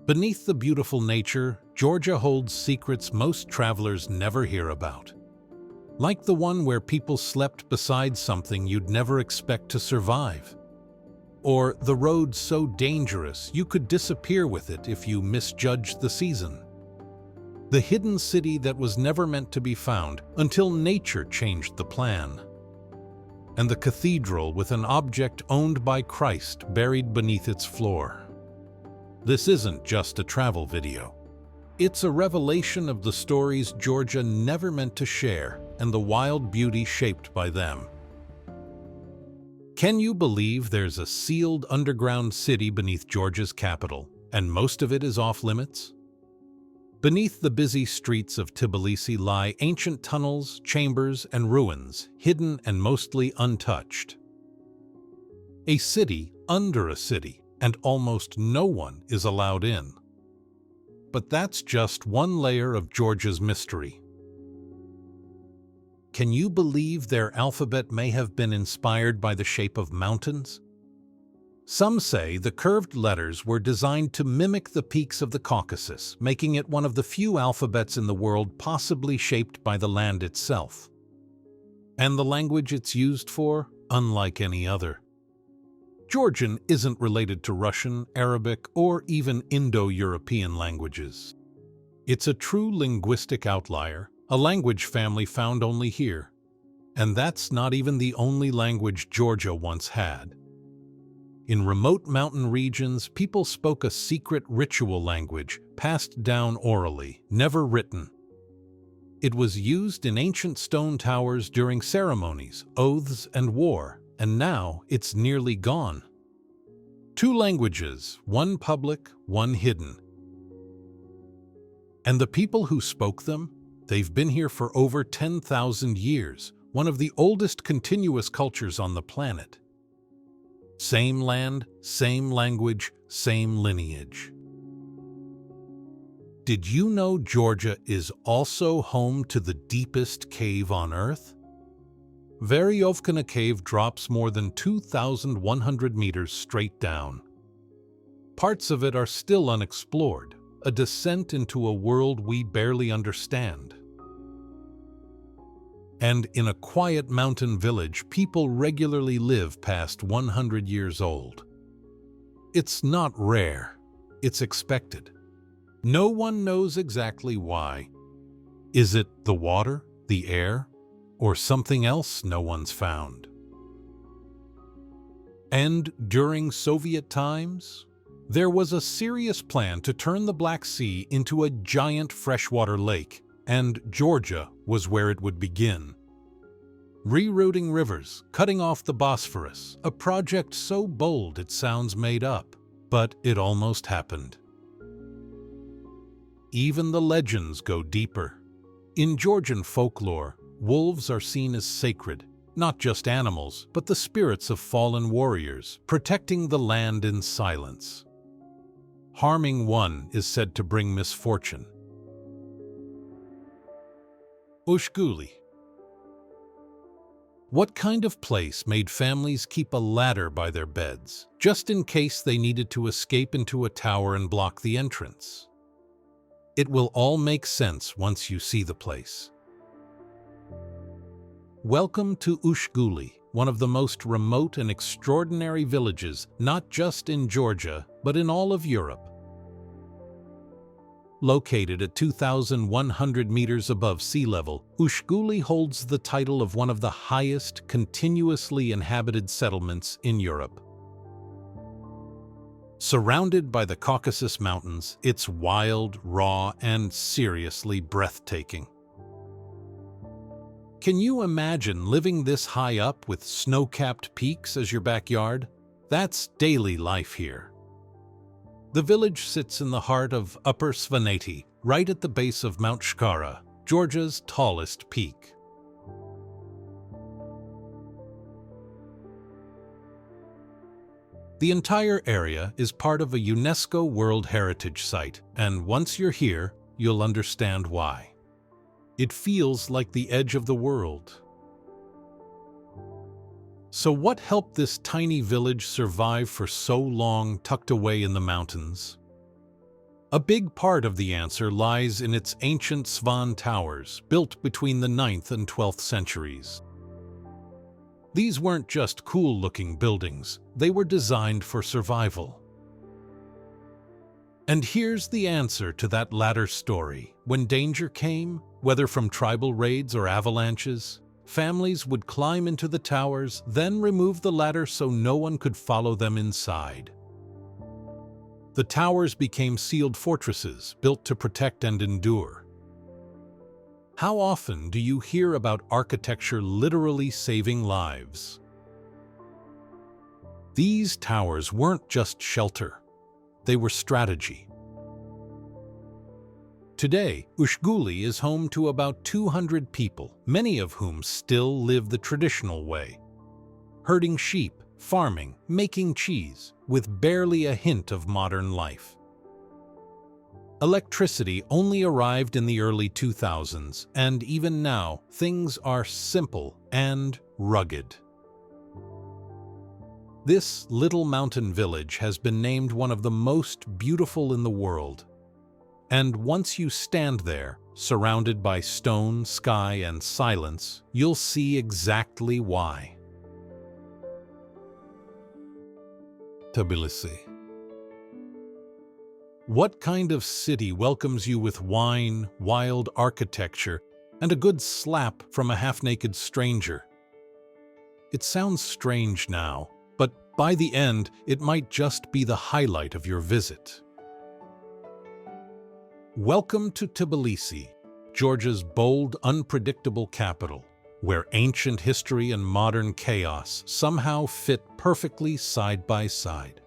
Beneath the beautiful nature, Georgia holds secrets most travelers never hear about. Like the one where people slept beside something you'd never expect to survive. Or the road so dangerous you could disappear with it if you misjudged the season. The hidden city that was never meant to be found until nature changed the plan. And the cathedral with an object owned by Christ buried beneath its floor. This isn't just a travel video. It's a revelation of the stories Georgia never meant to share and the wild beauty shaped by them. Can you believe there's a sealed underground city beneath Georgia's capital, and most of it is off-limits? Beneath the busy streets of Tbilisi lie ancient tunnels, chambers, and ruins, hidden and mostly untouched. A city under a city, and almost no one is allowed in. But that's just one layer of Georgia's mystery. Can you believe their alphabet may have been inspired by the shape of mountains? Some say the curved letters were designed to mimic the peaks of the Caucasus, making it one of the few alphabets in the world possibly shaped by the land itself. And the language it's used for, unlike any other. Georgian isn't related to Russian, Arabic, or even Indo-European languages. It's a true linguistic outlier, a language family found only here. And that's not even the only language Georgia once had. In remote mountain regions, people spoke a secret ritual language passed down orally, never written. It was used in ancient stone towers during ceremonies, oaths, and war, and now it's nearly gone. Two languages, one public, one hidden. And the people who spoke them? They've been here for over 10,000 years, one of the oldest continuous cultures on the planet. Same land, same language, same lineage. Did you know Georgia is also home to the deepest cave on Earth? Vardzia cave drops more than 2,100 meters straight down. Parts of it are still unexplored, a descent into a world we barely understand. And in a quiet mountain village, people regularly live past 100 years old. It's not rare, it's expected. No one knows exactly why. Is it the water, the air, or something else no one's found? And during Soviet times, there was a serious plan to turn the Black Sea into a giant freshwater lake, and Georgia was where it would begin. Rerouting rivers, cutting off the Bosphorus, a project so bold it sounds made up, but it almost happened. Even the legends go deeper. In Georgian folklore, wolves are seen as sacred, not just animals, but the spirits of fallen warriors, protecting the land in silence. Harming one is said to bring misfortune. Ushguli. What kind of place made families keep a ladder by their beds, just in case they needed to escape into a tower and block the entrance? It will all make sense once you see the place. Welcome to Ushguli, one of the most remote and extraordinary villages, not just in Georgia, but in all of Europe. Located at 2,100 meters above sea level, Ushguli holds the title of one of the highest continuously inhabited settlements in Europe. Surrounded by the Caucasus Mountains, it's wild, raw, and seriously breathtaking. Can you imagine living this high up with snow-capped peaks as your backyard? That's daily life here. The village sits in the heart of Upper Sighnaghi, right at the base of Mount Mtskheta, Georgia's tallest peak. The entire area is part of a UNESCO World Heritage Site, and once you're here, you'll understand why. It feels like the edge of the world. So what helped this tiny village survive for so long tucked away in the mountains? A big part of the answer lies in its ancient Svan towers, built between the 9th and 12th centuries. These weren't just cool-looking buildings, they were designed for survival. And here's the answer to that latter story. When danger came, whether from tribal raids or avalanches, families would climb into the towers, then remove the ladder so no one could follow them inside. The towers became sealed fortresses built to protect and endure. How often do you hear about architecture literally saving lives? These towers weren't just shelter, they were strategy. Today, Ushguli is home to about 200 people, many of whom still live the traditional way, herding sheep, farming, making cheese, with barely a hint of modern life. Electricity only arrived in the early 2000s, and even now, things are simple and rugged. This little mountain village has been named one of the most beautiful in the world. And once you stand there, surrounded by stone, sky, and silence, you'll see exactly why. Tbilisi. What kind of city welcomes you with wine, wild architecture, and a good slap from a half-naked stranger? It sounds strange now, but by the end, it might just be the highlight of your visit. Welcome to Tbilisi, Georgia's bold, unpredictable capital, where ancient history and modern chaos somehow fit perfectly side by side.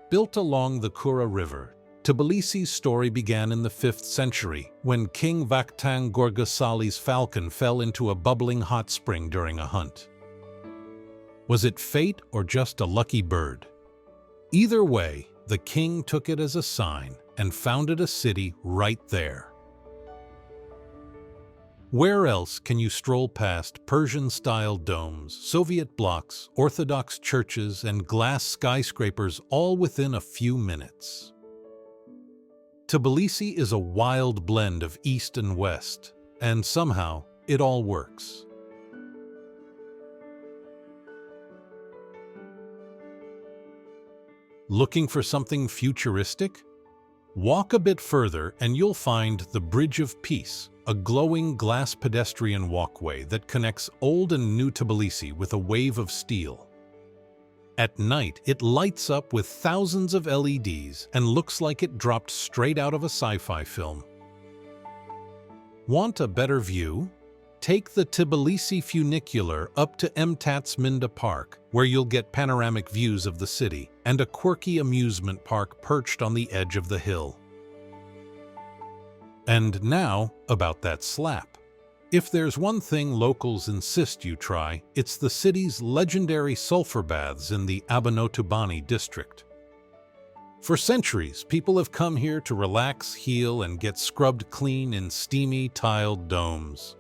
Built along the Kura River, Tbilisi's story began in the 5th century when King Vakhtang Gorgasali's falcon fell into a bubbling hot spring during a hunt. Was it fate or just a lucky bird? Either way, the king took it as a sign and founded a city right there. Where else can you stroll past Persian-style domes, Soviet blocks, Orthodox churches, and glass skyscrapers all within a few minutes? Tbilisi is a wild blend of East and West, and somehow it all works. Looking for something futuristic? Walk a bit further and you'll find the Bridge of Peace, a glowing glass pedestrian walkway that connects old and new Tbilisi with a wave of steel. At night, it lights up with thousands of LEDs and looks like it dropped straight out of a sci-fi film. Want a better view? Take the Tbilisi funicular up to Mtskheta Park, where you'll get panoramic views of the city and a quirky amusement park perched on the edge of the hill. And now, about that slap. If there's one thing locals insist you try, it's the city's legendary sulfur baths in the Abanotubani district. For centuries, people have come here to relax, heal, and get scrubbed clean in steamy, tiled domes.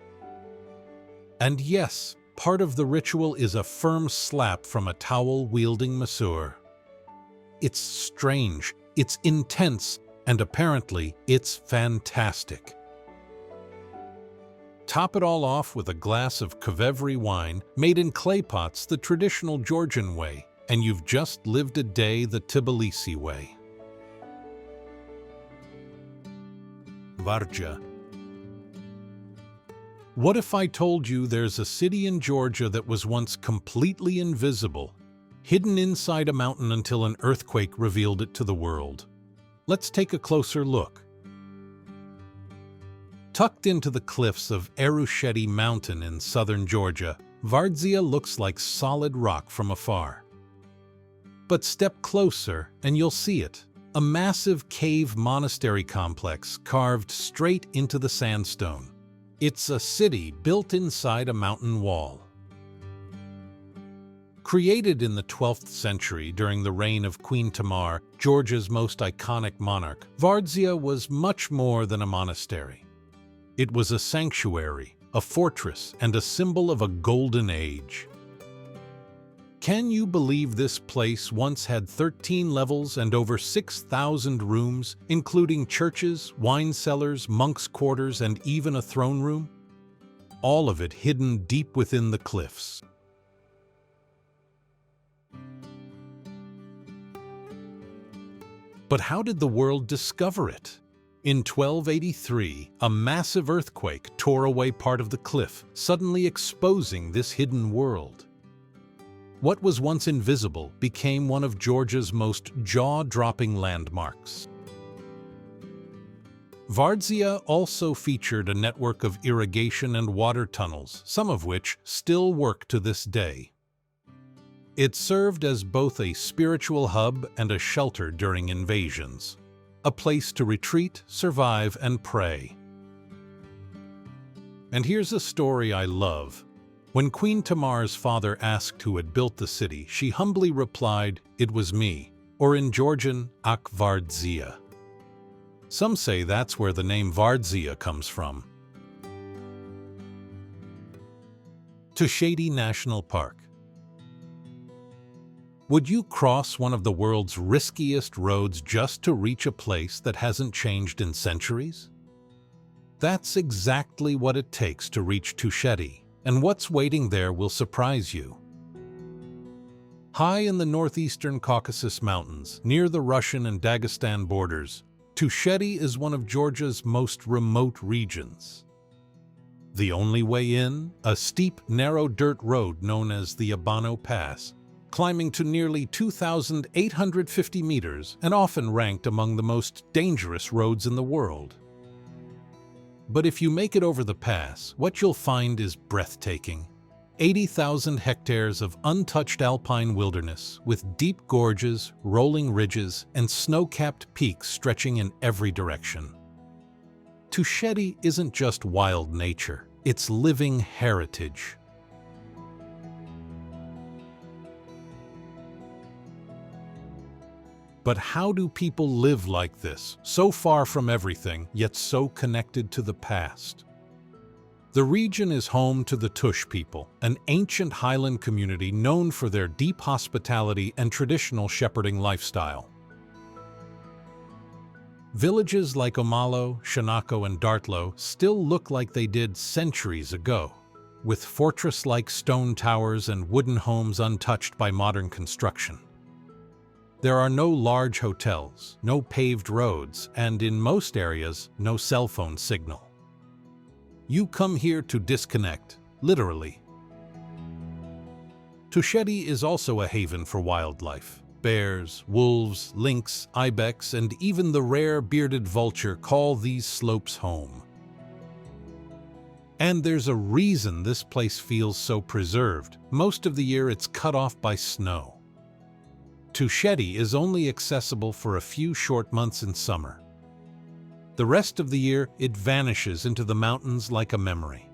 And yes, part of the ritual is a firm slap from a towel-wielding masseur. It's strange, it's intense, and apparently it's fantastic. Top it all off with a glass of Kakheti wine made in clay pots the traditional Georgian way, and you've just lived a day the Tbilisi way. Vardzia. What if I told you there's a city in Georgia that was once completely invisible, hidden inside a mountain until an earthquake revealed it to the world? Let's take a closer look. Tucked into the cliffs of Tusheti Mountain in southern Georgia, Vardzia looks like solid rock from afar. But step closer and you'll see it, a massive cave monastery complex carved straight into the sandstone. It's a city built inside a mountain wall. Created in the 12th century during the reign of Queen Tamar, Georgia's most iconic monarch, Vardzia was much more than a monastery. It was a sanctuary, a fortress, and a symbol of a golden age. Can you believe this place once had 13 levels and over 6,000 rooms, including churches, wine cellars, monks' quarters, and even a throne room? All of it hidden deep within the cliffs. But how did the world discover it? In 1283, a massive earthquake tore away part of the cliff, suddenly exposing this hidden world. What was once invisible became one of Georgia's most jaw-dropping landmarks. Vardzia also featured a network of irrigation and water tunnels, some of which still work to this day. It served as both a spiritual hub and a shelter during invasions, a place to retreat, survive, and pray. And here's a story I love. When Queen Tamar's father asked who had built the city, she humbly replied, "It was me," or in Georgian, Ak Vardzia. Some say that's where the name Vardzia comes from. Tusheti National Park. Would you cross one of the world's riskiest roads just to reach a place that hasn't changed in centuries? That's exactly what it takes to reach Tusheti, and what's waiting there will surprise you. High in the northeastern Caucasus Mountains, near the Russian and Dagestan borders, Tusheti is one of Georgia's most remote regions. The only way in, a steep, narrow dirt road known as the Abano Pass, climbing to nearly 2,850 meters and often ranked among the most dangerous roads in the world. But if you make it over the pass, what you'll find is breathtaking. 80,000 hectares of untouched alpine wilderness with deep gorges, rolling ridges, and snow-capped peaks stretching in every direction. Tusheti isn't just wild nature, it's living heritage. But how do people live like this, so far from everything, yet so connected to the past? The region is home to the Tush people, an ancient highland community known for their deep hospitality and traditional shepherding lifestyle. Villages like Omalo, Shanako, and Dartlo still look like they did centuries ago, with fortress-like stone towers and wooden homes untouched by modern construction. There are no large hotels, no paved roads, and in most areas, no cell phone signal. You come here to disconnect, literally. Tusheti is also a haven for wildlife. Bears, wolves, lynx, ibex, and even the rare bearded vulture call these slopes home. And there's a reason this place feels so preserved. Most of the year it's cut off by snow. Tusheti is only accessible for a few short months in summer. The rest of the year, it vanishes into the mountains like a memory.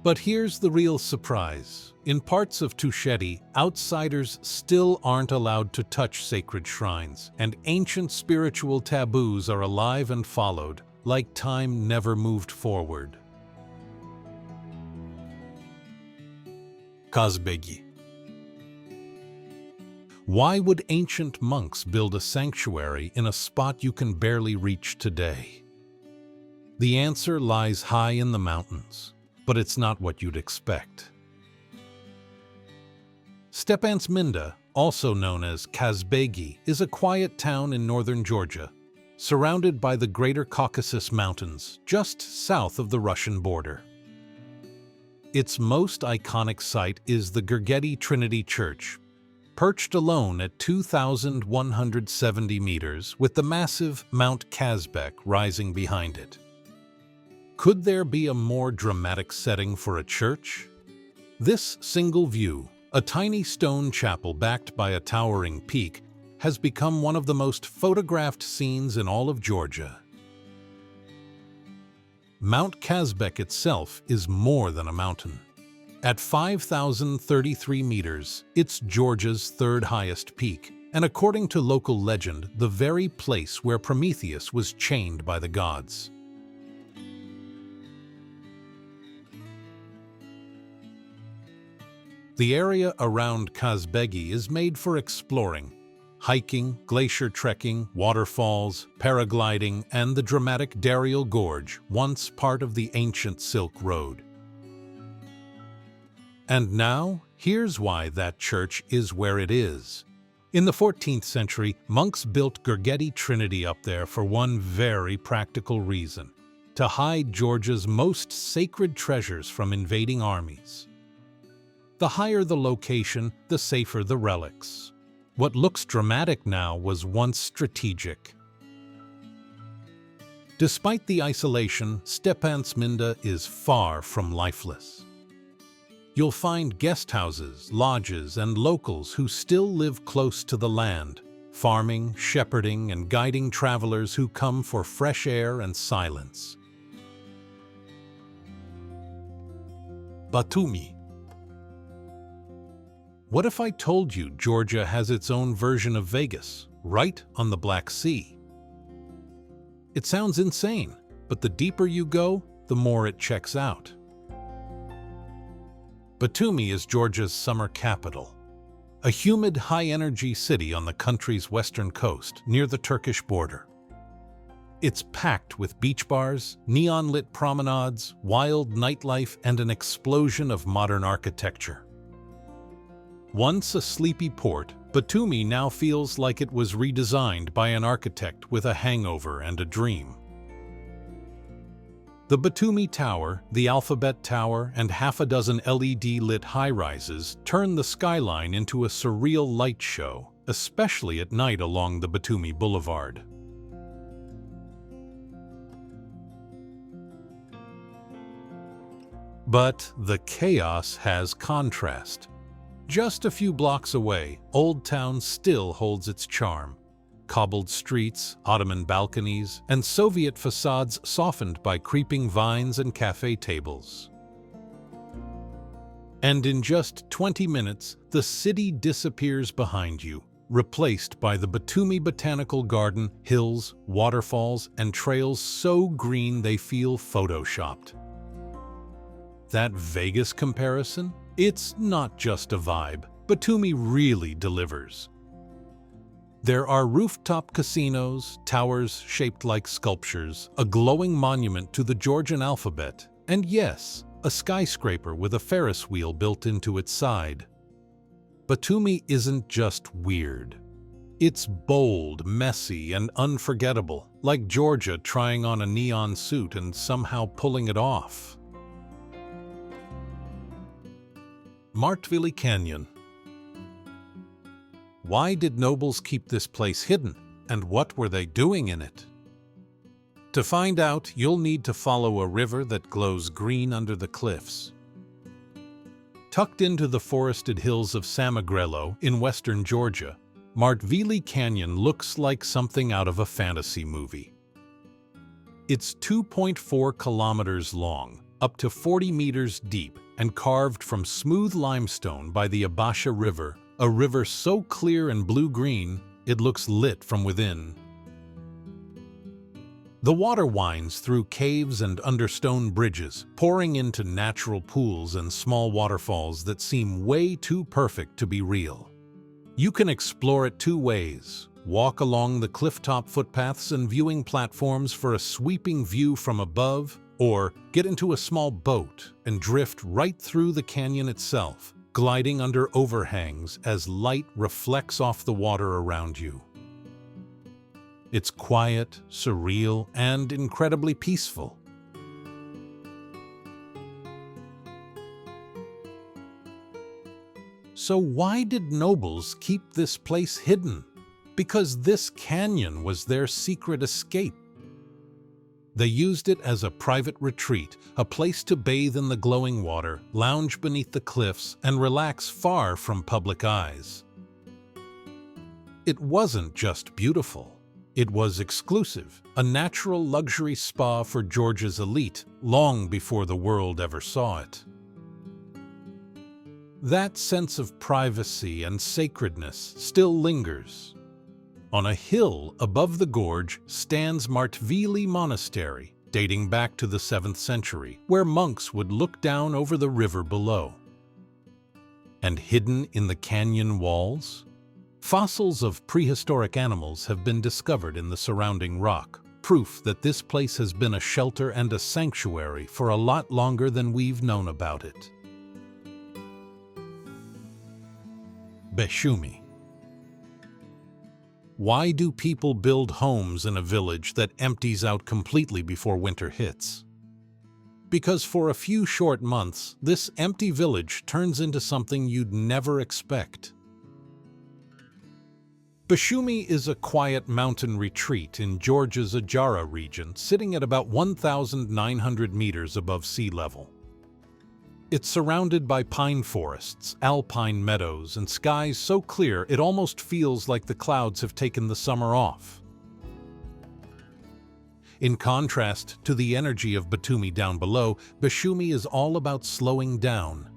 But here's the real surprise. In parts of Tusheti, outsiders still aren't allowed to touch sacred shrines, and ancient spiritual taboos are alive and followed, like time never moved forward. Kazbegi. Why would ancient monks build a sanctuary in a spot you can barely reach today? The answer lies high in the mountains, but it's not what you'd expect. Stepantsminda, also known as Kazbegi, is a quiet town in northern Georgia, surrounded by the Greater Caucasus Mountains, just south of the Russian border. Its most iconic site is the Kakheti Trinity Church, perched alone at 2,170 meters with the massive Mount Kazbek rising behind it. Could there be a more dramatic setting for a church? This single view, a tiny stone chapel backed by a towering peak, has become one of the most photographed scenes in all of Georgia. Mount Kazbek itself is more than a mountain. At 5,033 meters, it's Georgia's third highest peak, and according to local legend, the very place where Prometheus was chained by the gods. The area around Kazbegi is made for exploring, hiking, glacier trekking, waterfalls, paragliding, and the dramatic Daryal Gorge, once part of the ancient Silk Road. And now, here's why that church is where it is. In the 14th century, monks built Kakheti Trinity up there for one very practical reason: to hide Georgia's most sacred treasures from invading armies. The higher the location, the safer the relics. What looks dramatic now was once strategic. Despite the isolation, Stepantsminda is far from lifeless. You'll find guest houses, lodges, and locals who still live close to the land, farming, shepherding, and guiding travelers who come for fresh air and silence. Batumi. What if I told you Georgia has its own version of Vegas, right on the Black Sea? It sounds insane, but the deeper you go, the more it checks out. Batumi is Georgia's summer capital, a humid, high-energy city on the country's western coast, near the Turkish border. It's packed with beach bars, neon-lit promenades, wild nightlife, and an explosion of modern architecture. Once a sleepy port, Batumi now feels like it was redesigned by an architect with a hangover and a dream. The Batumi Tower, the Alphabet Tower, and half a dozen LED-lit high-rises turn the skyline into a surreal light show, especially at night along the Batumi Boulevard. But the chaos has contrast. Just a few blocks away, Old Town still holds its charm. Cobbled streets, Ottoman balconies, and Soviet facades softened by creeping vines and cafe tables. And in just 20 minutes, the city disappears behind you, replaced by the Batumi Botanical Garden, hills, waterfalls, and trails so green they feel photoshopped. That Vegas comparison? It's not just a vibe. Batumi really delivers. There are rooftop casinos, towers shaped like sculptures, a glowing monument to the Georgian alphabet, and yes, a skyscraper with a Ferris wheel built into its side. Batumi isn't just weird. It's bold, messy, and unforgettable, like Georgia trying on a neon suit and somehow pulling it off. Martvili Canyon. Why did nobles keep this place hidden, and what were they doing in it? To find out, you'll need to follow a river that glows green under the cliffs. Tucked into the forested hills of Samegrelo in western Georgia, Martvili Canyon looks like something out of a fantasy movie. It's 2.4 kilometers long, up to 40 meters deep, and carved from smooth limestone by the Abasha River, a river so clear and blue-green it looks lit from within. The water winds through caves and under stone bridges, pouring into natural pools and small waterfalls that seem way too perfect to be real. You can explore it two ways: walk along the clifftop footpaths and viewing platforms for a sweeping view from above, or get into a small boat and drift right through the canyon itself, gliding under overhangs as light reflects off the water around you. It's quiet, surreal, and incredibly peaceful. So why did nobles keep this place hidden? Because this canyon was their secret escape. They used it as a private retreat, a place to bathe in the glowing water, lounge beneath the cliffs, and relax far from public eyes. It wasn't just beautiful. It was exclusive, a natural luxury spa for Georgia's elite, long before the world ever saw it. That sense of privacy and sacredness still lingers. On a hill above the gorge stands Martvili Monastery, dating back to the 7th century, where monks would look down over the river below. And hidden in the canyon walls? Fossils of prehistoric animals have been discovered in the surrounding rock, proof that this place has been a shelter and a sanctuary for a lot longer than we've known about it. Beshumi. Why do people build homes in a village that empties out completely before winter hits? Because for a few short months, this empty village turns into something you'd never expect. Beshumi is a quiet mountain retreat in Georgia's Ajara region, sitting at about 1,900 meters above sea level. It's surrounded by pine forests, alpine meadows, and skies so clear it almost feels like the clouds have taken the summer off. In contrast to the energy of Batumi down below, Beshumi is all about slowing down.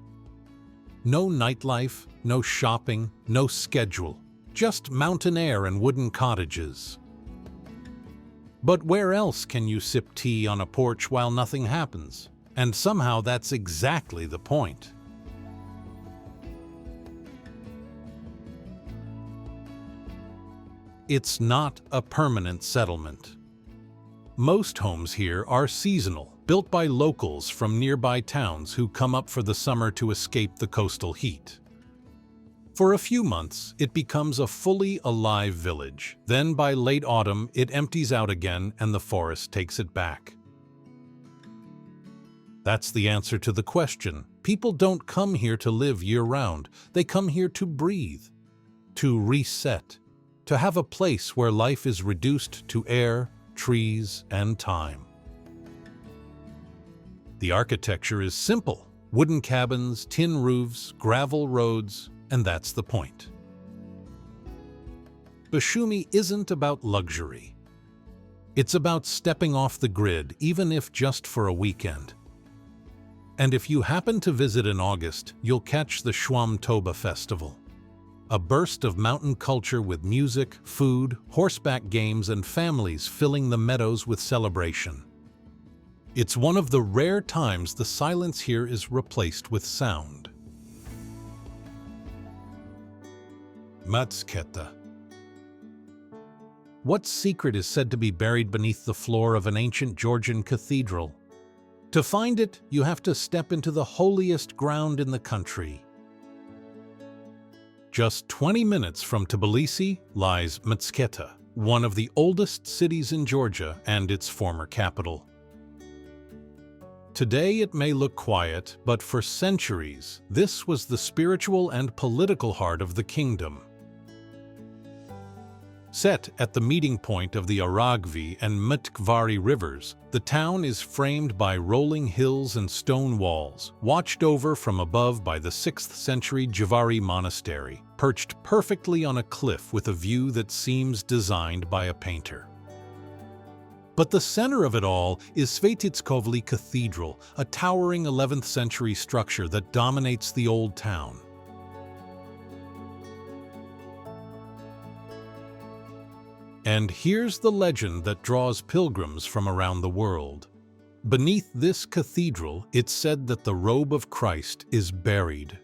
No nightlife, no shopping, no schedule, just mountain air and wooden cottages. But where else can you sip tea on a porch while nothing happens? And somehow that's exactly the point. It's not a permanent settlement. Most homes here are seasonal, built by locals from nearby towns who come up for the summer to escape the coastal heat. For a few months, it becomes a fully alive village. Then by late autumn, it empties out again and the forest takes it back. That's the answer to the question. People don't come here to live year-round. They come here to breathe, to reset, to have a place where life is reduced to air, trees, and time. The architecture is simple: wooden cabins, tin roofs, gravel roads, and that's the point. Beshumi isn't about luxury. It's about stepping off the grid, even if just for a weekend. And if you happen to visit in August, you'll catch the Shwam Toba Festival. A burst of mountain culture with music, food, horseback games, and families filling the meadows with celebration. It's one of the rare times the silence here is replaced with sound. Mtskheta. What secret is said to be buried beneath the floor of an ancient Georgian cathedral? To find it, you have to step into the holiest ground in the country. Just 20 minutes from Tbilisi lies Mtskheta, one of the oldest cities in Georgia and its former capital. Today it may look quiet, but for centuries, this was the spiritual and political heart of the kingdom. Set at the meeting point of the Aragvi and Mtkvari rivers, the town is framed by rolling hills and stone walls, watched over from above by the 6th century Javari monastery, perched perfectly on a cliff with a view that seems designed by a painter. But the center of it all is Sighnaghi Cathedral, a towering 11th century structure that dominates the old town. And here's the legend that draws pilgrims from around the world. Beneath this cathedral, it's said that the robe of Christ is buried.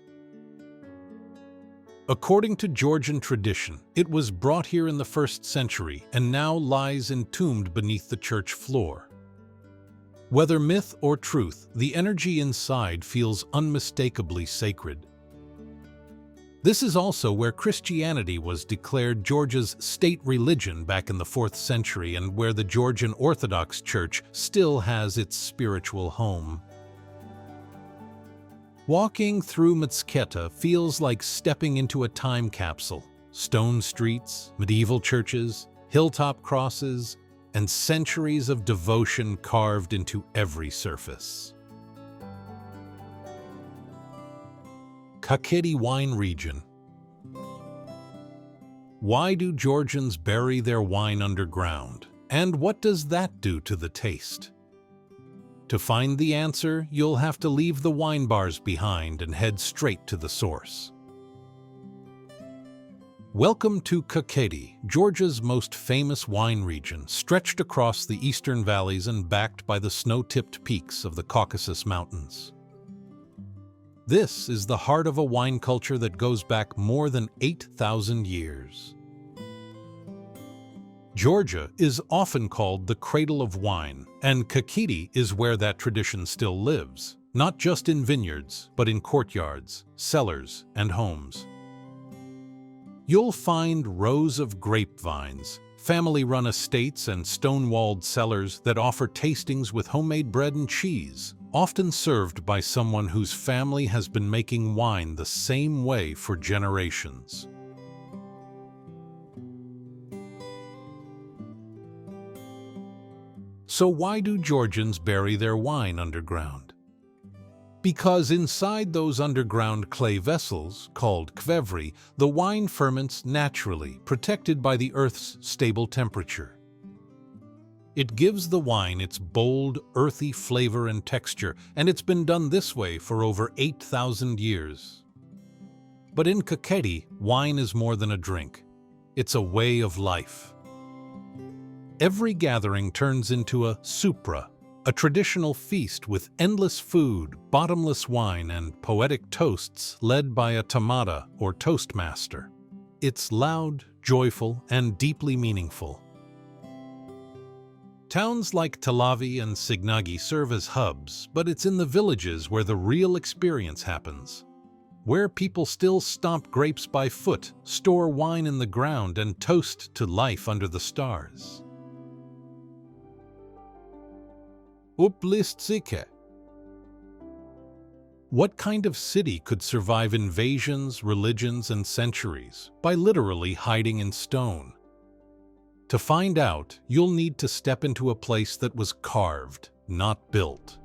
According to Georgian tradition, it was brought here in the 1st century and now lies entombed beneath the church floor. Whether myth or truth, the energy inside feels unmistakably sacred. This is also where Christianity was declared Georgia's state religion back in the 4th century and where the Georgian Orthodox Church still has its spiritual home. Walking through Mtskheta feels like stepping into a time capsule. Stone streets, medieval churches, hilltop crosses, and centuries of devotion carved into every surface. Kakheti wine region. Why do Georgians bury their wine underground? And what does that do to the taste? To find the answer, you'll have to leave the wine bars behind and head straight to the source. Welcome to Kakheti, Georgia's most famous wine region, stretched across the eastern valleys and backed by the snow-tipped peaks of the Caucasus Mountains. This is the heart of a wine culture that goes back more than 8,000 years. Georgia is often called the cradle of wine, and Kakheti is where that tradition still lives, not just in vineyards, but in courtyards, cellars, and homes. You'll find rows of grapevines, family-run estates, and stone-walled cellars that offer tastings with homemade bread and cheese, often served by someone whose family has been making wine the same way for generations. So why do Georgians bury their wine underground? Because inside those underground clay vessels, called kvevri, the wine ferments naturally, protected by the earth's stable temperature. It gives the wine its bold, earthy flavor and texture, and it's been done this way for over 8,000 years. But in Kakheti, wine is more than a drink. It's a way of life. Every gathering turns into a supra, a traditional feast with endless food, bottomless wine, and poetic toasts led by a tamada or toastmaster. It's loud, joyful, and deeply meaningful. Towns like Tbilisi and Sighnaghi serve as hubs, but it's in the villages where the real experience happens, where people still stomp grapes by foot, store wine in the ground, and toast to life under the stars. Uplistsikhe. What kind of city could survive invasions, religions, and centuries by literally hiding in stone? To find out, you'll need to step into a place that was carved, not built.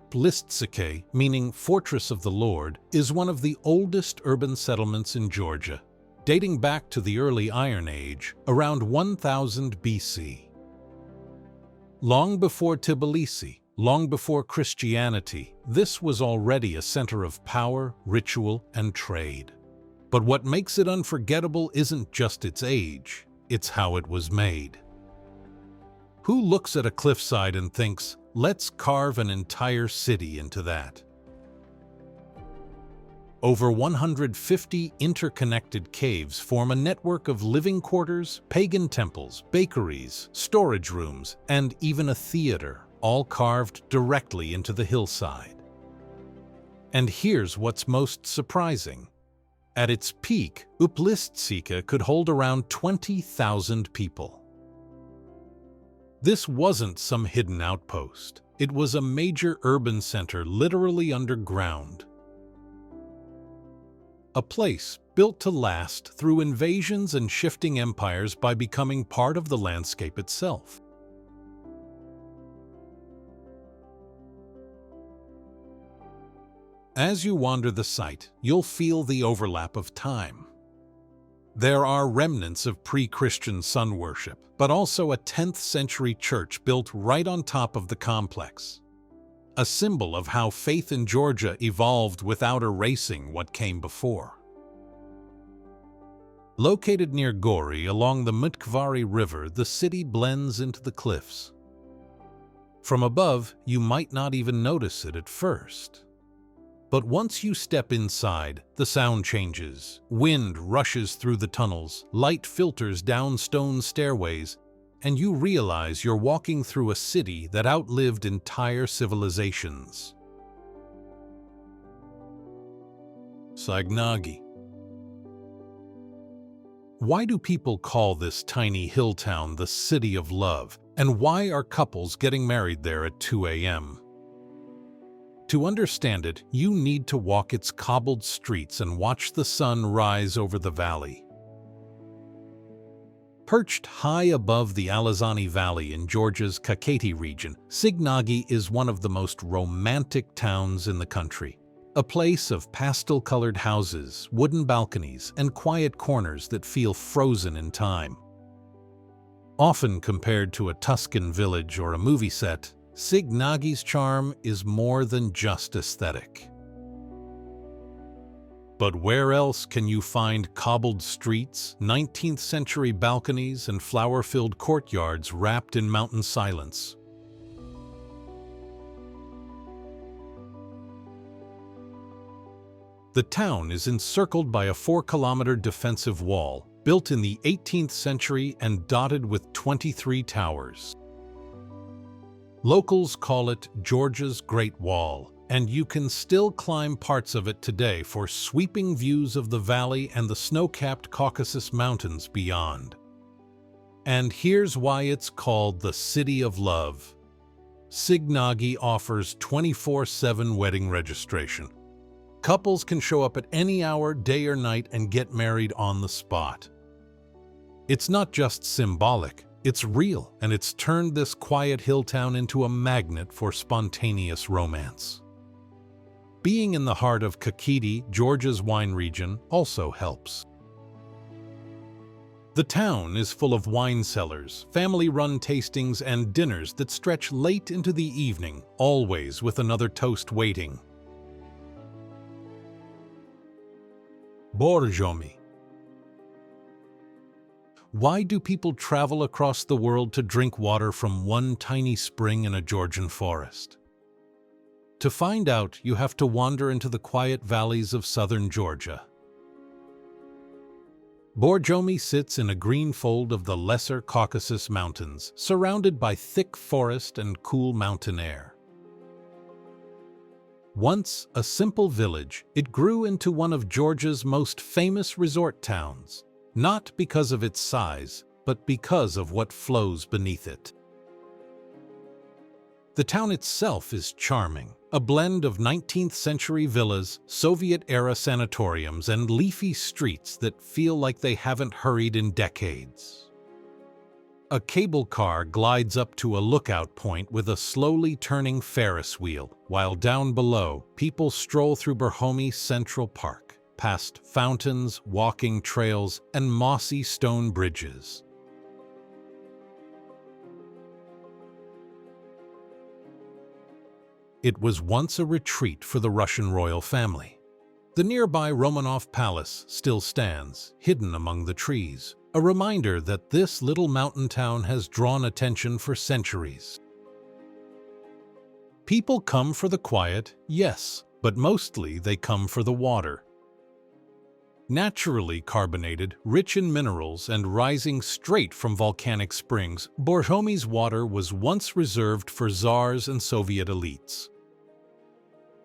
Uplistsikhe, meaning Fortress of the Lord, is one of the oldest urban settlements in Georgia, dating back to the early Iron Age, around 1000 BC. Long before Tbilisi, long before Christianity, this was already a center of power, ritual, and trade. But what makes it unforgettable isn't just its age, it's how it was made. Who looks at a cliffside and thinks, let's carve an entire city into that? Over 150 interconnected caves form a network of living quarters, pagan temples, bakeries, storage rooms, and even a theater, all carved directly into the hillside. And here's what's most surprising. At its peak, Uplistsikhe could hold around 20,000 people. This wasn't some hidden outpost. It was a major urban center literally underground. A place built to last through invasions and shifting empires by becoming part of the landscape itself. As you wander the site, you'll feel the overlap of time. There are remnants of pre-Christian sun worship, but also a 10th century church built right on top of the complex. A symbol of how faith in Georgia evolved without erasing what came before. Located near Gori along the Mtskheta River, the city blends into the cliffs. From above, you might not even notice it at first. But once you step inside, the sound changes. Wind rushes through the tunnels, light filters down stone stairways, and you realize you're walking through a city that outlived entire civilizations. Sighnaghi. Why do people call this tiny hill town the City of Love, and why are couples getting married there at 2 a.m.? To understand it, you need to walk its cobbled streets and watch the sun rise over the valley. Perched high above the Alazani Valley in Georgia's Kakheti region, Sighnaghi is one of the most romantic towns in the country. A place of pastel-colored houses, wooden balconies, and quiet corners that feel frozen in time. Often compared to a Tuscan village or a movie set, Sighnaghi's charm is more than just aesthetic. But where else can you find cobbled streets, 19th century balconies, and flower-filled courtyards wrapped in mountain silence? The town is encircled by a 4-kilometer defensive wall, built in the 18th century and dotted with 23 towers. Locals call it Georgia's Great Wall, and you can still climb parts of it today for sweeping views of the valley and the snow-capped Caucasus Mountains beyond. And here's why it's called the City of Love. Sighnaghi offers 24/7 wedding registration. Couples can show up at any hour, day or night, and get married on the spot. It's not just symbolic, it's real, and it's turned this quiet hill town into a magnet for spontaneous romance. Being in the heart of Kakheti, Georgia's wine region, also helps. The town is full of wine cellars, family-run tastings, and dinners that stretch late into the evening, always with another toast waiting. Borjomi. Why do people travel across the world to drink water from one tiny spring in a Georgian forest? To find out, you have to wander into the quiet valleys of southern Georgia. Borjomi sits in a green fold of the Lesser Caucasus Mountains, surrounded by thick forest and cool mountain air. Once a simple village, it grew into one of Georgia's most famous resort towns, not because of its size, but because of what flows beneath it. The town itself is charming, a blend of 19th century villas, Soviet-era sanatoriums, and leafy streets that feel like they haven't hurried in decades. A cable car glides up to a lookout point with a slowly turning Ferris wheel, while down below, people stroll through Borjomi Central Park, past fountains, walking trails, and mossy stone bridges. It was once a retreat for the Russian royal family. The nearby Romanov Palace still stands, hidden among the trees, a reminder that this little mountain town has drawn attention for centuries. People come for the quiet, yes, but mostly they come for the water. Naturally carbonated, rich in minerals, and rising straight from volcanic springs, Borjomi's water was once reserved for czars and Soviet elites.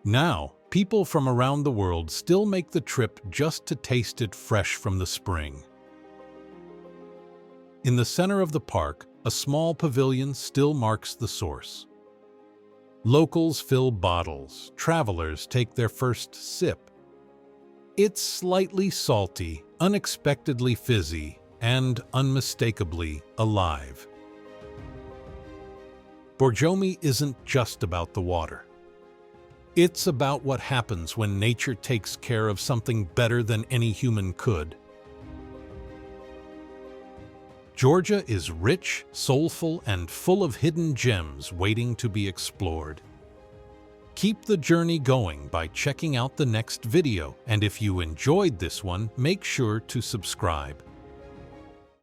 Now, people from around the world still make the trip just to taste it fresh from the spring. In the center of the park, a small pavilion still marks the source. Locals fill bottles, travelers take their first sip. It's slightly salty, unexpectedly fizzy, and unmistakably alive. Borjomi isn't just about the water. It's about what happens when nature takes care of something better than any human could. Georgia is rich, soulful, and full of hidden gems waiting to be explored. Keep the journey going by checking out the next video, and if you enjoyed this one, make sure to subscribe.